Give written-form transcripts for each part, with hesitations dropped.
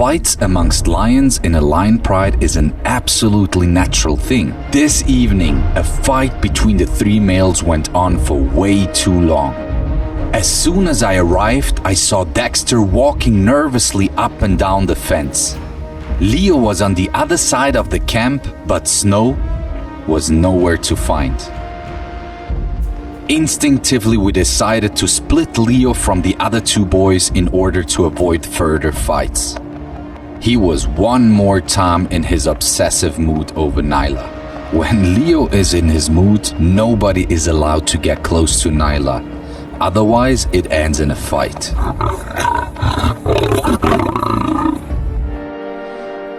Fights amongst lions in a lion pride is an absolutely natural thing. This evening, a fight between the three males went on for way too long. As soon as I arrived, I saw Dexter walking nervously up and down the fence. Leo was on the other side of the camp, but Snow was nowhere to find. Instinctively, we decided to split Leo from the other two boys in order to avoid further fights. He was one more time in his obsessive mood over Nyla. When Leo is in his mood, nobody is allowed to get close to Nyla. Otherwise, it ends in a fight.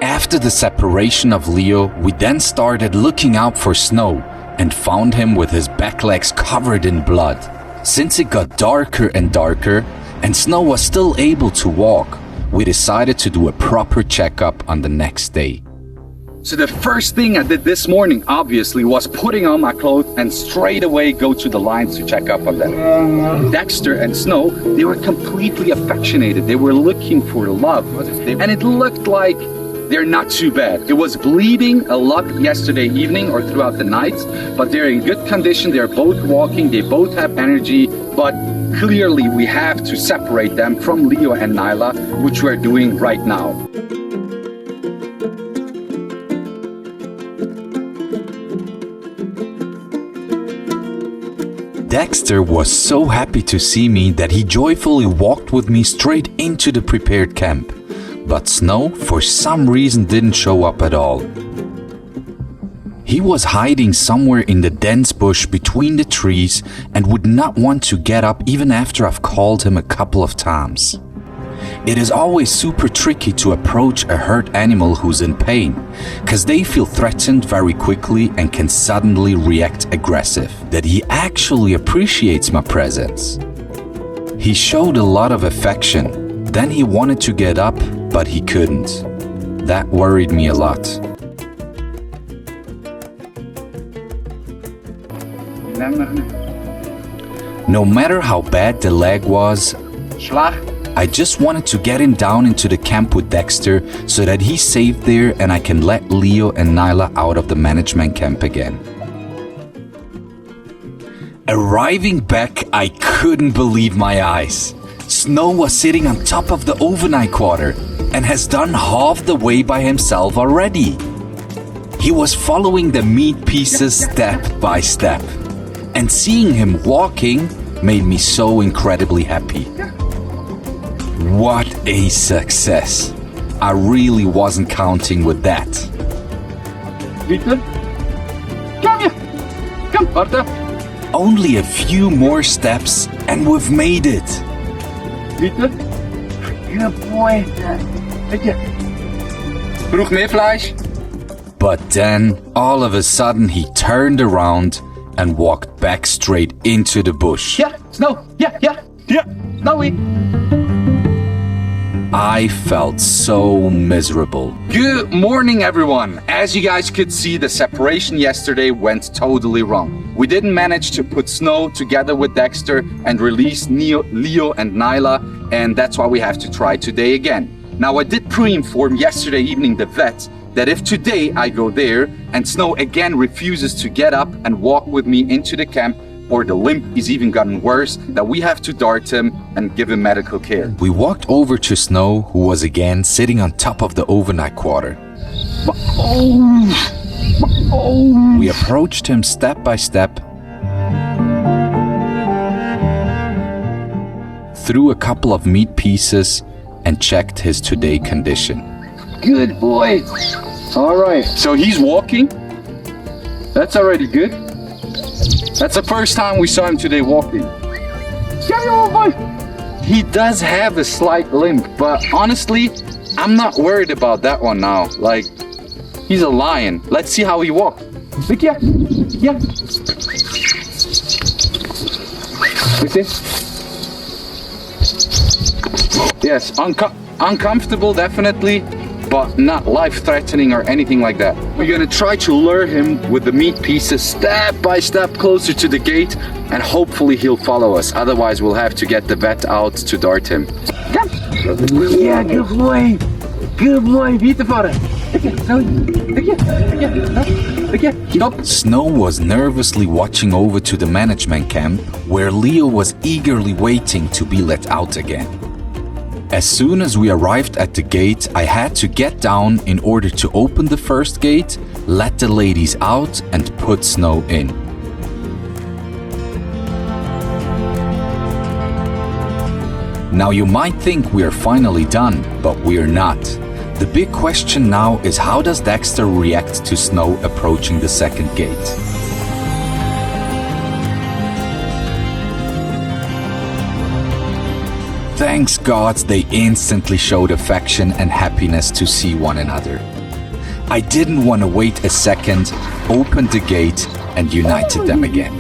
After the separation of Leo, we then started looking out for Snow and found him with his back legs covered in blood. Since it got darker and darker and Snow was still able to walk, we decided to do a proper checkup on the next day. So the first thing I did this morning, obviously, was putting on my clothes and straight away go to the lions to check up on them. Dexter and Snow, they were completely affectionated. They were looking for love. And it looked like they're not too bad. It was bleeding a lot yesterday evening or throughout the night, but they're in good condition. They're both walking. They both have energy, but clearly we have to separate them from Leo and Nyla, which we're doing right now. Dexter was so happy to see me that he joyfully walked with me straight into the prepared camp. But Snow, for some reason, didn't show up at all. He was hiding somewhere in the dense bush between the trees and would not want to get up even after I've called him a couple of times. It is always super tricky to approach a hurt animal who's in pain, cause they feel threatened very quickly and can suddenly react aggressive. That he actually appreciates my presence. He showed a lot of affection. Then he wanted to get up, but he couldn't. That worried me a lot. No matter how bad the leg was, I just wanted to get him down into the camp with Dexter so that he's safe there and I can let Leo and Nyla out of the management camp again. Arriving back, I couldn't believe my eyes. Snow was sitting on top of the overnight quarter and has done half the way by himself already. He was following the meat pieces step by step, and seeing him walking made me so incredibly happy. What a success! I really wasn't counting with that. Come here! Come, Arthur! Only a few more steps and we've made it. Good boy. Braucht mehr Fleisch? But then, all of a sudden, he turned around and walked back straight into the bush. Yeah, Snow. Yeah. Snowy. I felt so miserable. Good morning, everyone. As you guys could see, the separation yesterday went totally wrong. We didn't manage to put Snow together with Dexter and release Leo and Nyla, and that's why we have to try today again. Now, I did pre-inform yesterday evening the vet that if today I go there and Snow again refuses to get up and walk with me into the camp, or the limp is even gotten worse, that we have to dart him and give him medical care. We walked over to Snow, who was again sitting on top of the overnight quarter. We approached him step by step, threw a couple of meat pieces, and checked his today condition. Good boy. All right, so he's walking. That's already good. That's the first time we saw him today walking. Come here, boy. He does have a slight limp, but honestly, I'm not worried about that one now. Like, he's a lion. Let's see how he walks. Look here. Yeah. Look this. Yes, uncomfortable, definitely, but not life-threatening or anything like that. We're gonna try to lure him with the meat pieces step by step closer to the gate, and hopefully he'll follow us. Otherwise, we'll have to get the vet out to dart him. Come. Yeah, good boy. Good boy, Vita fora. Stop. Snow was nervously watching over to the management camp where Leo was eagerly waiting to be let out again. As soon as we arrived at the gate, I had to get down in order to open the first gate, let the ladies out and put Snow in. Now you might think we are finally done, but we are not. The big question now is how does Dexter react to Snow approaching the second gate? Thanks God they instantly showed affection and happiness to see one another. I didn't want to wait a second, opened the gate and united them again.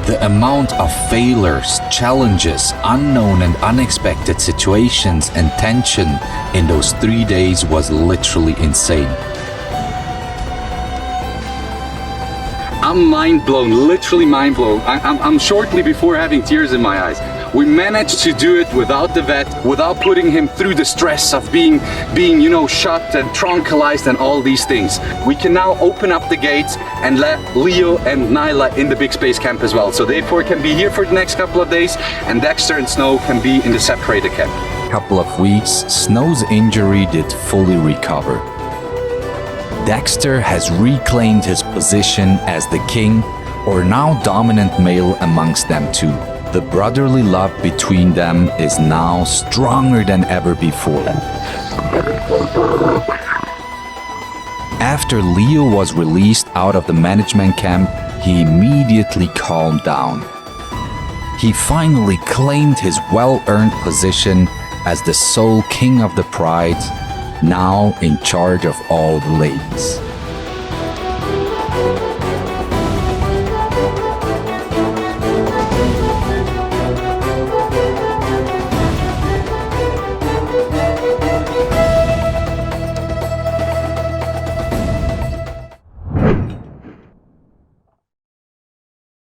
The amount of failures, challenges, unknown and unexpected situations and tension in those 3 days was literally insane. I'm mind blown, literally mind blown. I'm shortly before having tears in my eyes. We managed to do it without the vet, without putting him through the stress of being shot and tranquilized and all these things. We can now open up the gates and let Leo and Nyla in the big space camp as well. So they four can be here for the next couple of days and Dexter and Snow can be in the separated camp. Couple of weeks, Snow's injury did fully recover. Dexter has reclaimed his position as the king, or now dominant male amongst them two. The brotherly love between them is now stronger than ever before. After Leo was released out of the management camp, he immediately calmed down. He finally claimed his well-earned position as the sole king of the pride, now in charge of all the ladies.